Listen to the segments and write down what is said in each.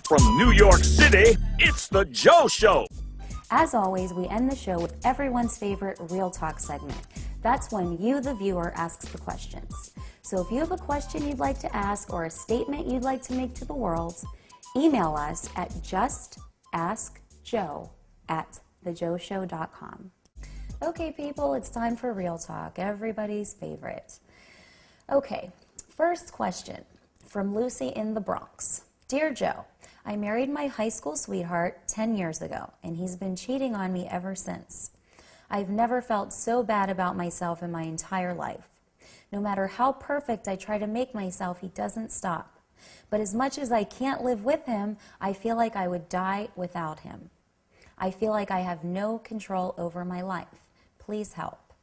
From New York City, it's The Joe Show. As always, we end the show with everyone's favorite Real Talk segment. That's when you, the viewer, asks the questions. So if you have a question you'd like to ask or a statement you'd like to make to the world, email us at justaskjoe@thejoeshow.com. Okay, people, it's time for Real Talk, everybody's favorite. Okay, first question from Lucy in the Bronx. Dear Joe, I married my high school sweetheart 10 years ago, and he's been cheating on me ever since. I've never felt so bad about myself in my entire life. No matter how perfect I try to make myself, he doesn't stop. But as much as I can't live with him, I feel like I would die without him. I feel like I have no control over my life. Please help.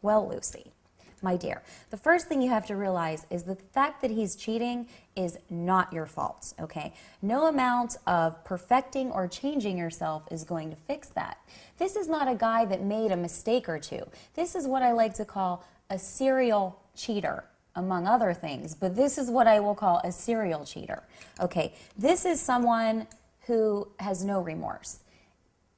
Well, Lucy, my dear, the first thing you have to realize is the fact that he's cheating is not your fault, okay? No amount of perfecting or changing yourself is going to fix that. This is not a guy that made a mistake or two. This is what I like to call a serial cheater, among other things, but this is what I will call a serial cheater, okay? This is someone who has no remorse.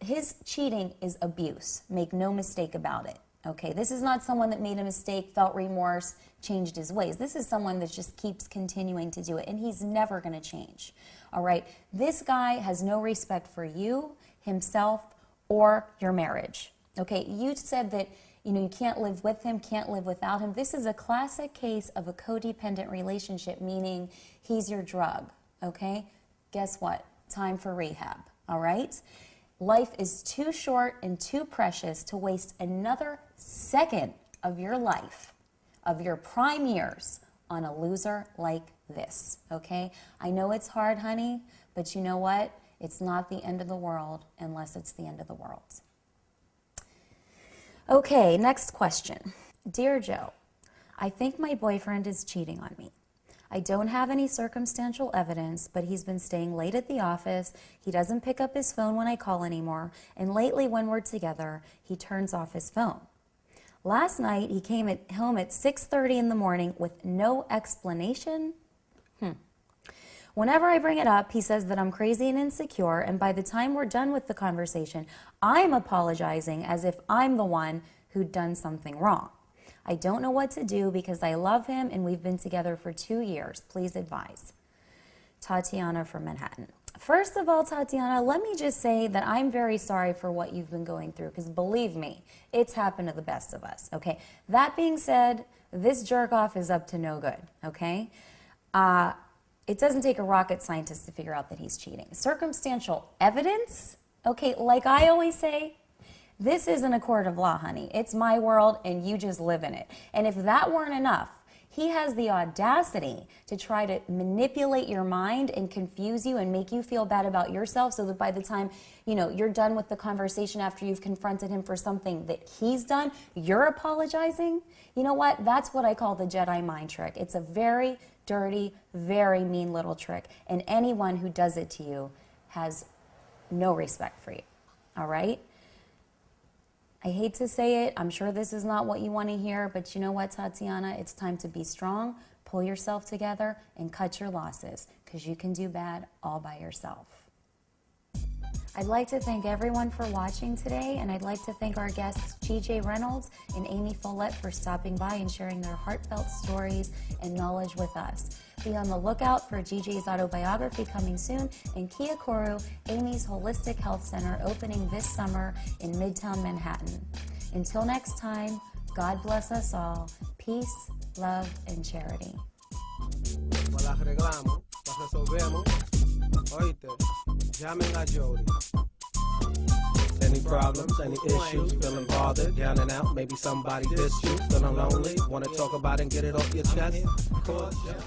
His cheating is abuse. Make no mistake about it. Okay, this is not someone that made a mistake, felt remorse, changed his ways. This is someone that just keeps continuing to do it, and he's never going to change. All right, this guy has no respect for you, himself, or your marriage. Okay, you said that you can't live with him, can't live without him. This is a classic case of a codependent relationship, meaning he's your drug. Okay, guess what? Time for rehab. All right. Life is too short and too precious to waste another second of your life, of your prime years, on a loser like this, okay? I know it's hard, honey, but you know what? It's not the end of the world unless it's the end of the world. Okay, next question. Dear Joe, I think my boyfriend is cheating on me. I don't have any circumstantial evidence, but he's been staying late at the office. He doesn't pick up his phone when I call anymore, and lately when we're together, he turns off his phone. Last night, he came home at 6:30 in the morning with no explanation. Whenever I bring it up, he says that I'm crazy and insecure, and by the time we're done with the conversation, I'm apologizing as if I'm the one who'd done something wrong. I don't know what to do because I love him and we've been together for 2 years. Please advise. Tatiana from Manhattan. First of all, Tatiana, let me just say that I'm very sorry for what you've been going through, because believe me, it's happened to the best of us, okay? That being said, this jerk-off is up to no good, okay? It doesn't take a rocket scientist to figure out that he's cheating. Circumstantial evidence, okay, like I always say, this isn't a court of law, honey. It's my world, and you just live in it. And if that weren't enough, he has the audacity to try to manipulate your mind and confuse you and make you feel bad about yourself, so that by the time you're done with the conversation after you've confronted him for something that he's done, you're apologizing. You know what? That's what I call the Jedi mind trick. It's a very dirty, very mean little trick, and anyone who does it to you has no respect for you. All right? I hate to say it, I'm sure this is not what you want to hear, but you know what, Tatiana? It's time to be strong, pull yourself together, and cut your losses, because you can do bad all by yourself. I'd like to thank everyone for watching today, and I'd like to thank our guests GJ Reynolds and Amy Follett for stopping by and sharing their heartfelt stories and knowledge with us. Be on the lookout for GJ's autobiography coming soon, and Kia Koru, Amy's Holistic Health Center, opening this summer in Midtown Manhattan. Until next time, God bless us all. Peace, love, and charity. Llamen a Jodi. Any problems, any issues, feeling bothered, down and out, maybe somebody dissed you, feeling lonely, want to talk about it and get it off your chest? Of course, yeah.